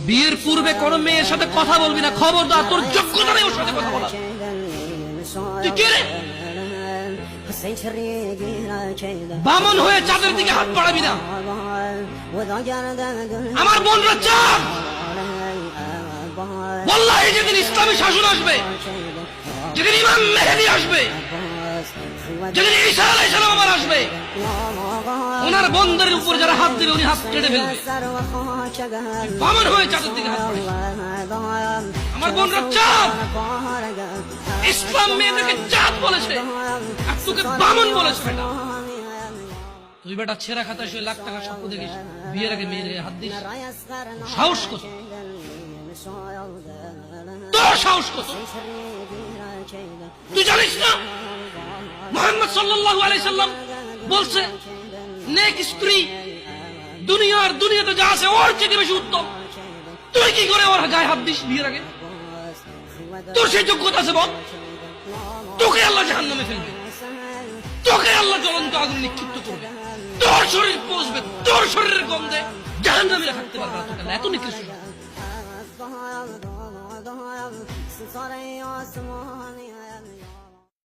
বিয়ের পূর্বে কোন মেয়ের সাথে কথা বলবি না, খবরদার, তোর যোগ্যতা নেই ওর সাথে কথা বলা। তুই কে রে? বামন হয়ে চাঁদের দিকে হাত বাড়াবি না। আমার বোনরা চাঁদ। ওয়াল্লাহি যেদিন ইসলামী শাসন আসবে, যেদিন ইমাম মেহেদী আসবে, যেদিন ঈসা আলাইহিস সালাম আবার আসবে, ওনার বন্দরের উপর যারা হাত দিবে উনি হাত কেটে ফেলবে। বামন হয়ে চাঁদের দিকে হাত বাড়াবি। আমার বোনরা চাঁদ। ইসলাম মেয়েদেরকে চাঁদ বলেছে আর তোকে বামন বলেছে। বেটা তুই বেটা ছেঁড়া খাতায় শুয়ে লাখ টাকা স্বপ্ন দেখিস, বিয়ের আগে মেয়ের হাত দিস। সাহস কত তোর, সাহস কত? তুই জানিস না মুহাম্মদ সাল্লাল্লাহু আলাইহি সাল্লাম বলছে নেক স্ত্রী দুনিয়াতে যা আছে ওর চেয়ে বেশি উত্তম। তুই কি করে ওর গায়ে হাত দিস বিয়ের আগে? তোর সেই যোগ্যতা আছে বল? তোকে আল্লাহ জাহান্নামে ফেলবে, তোকে আল্লাহ জ্বলন্ত আগুন নিক্ষিপ্ত করবে, তোর শরীর পচবে, তোর শরীরের গন্ধে জাহান্নামীরা থাকতে পারবে না। তোকে এত নিকৃষ্ট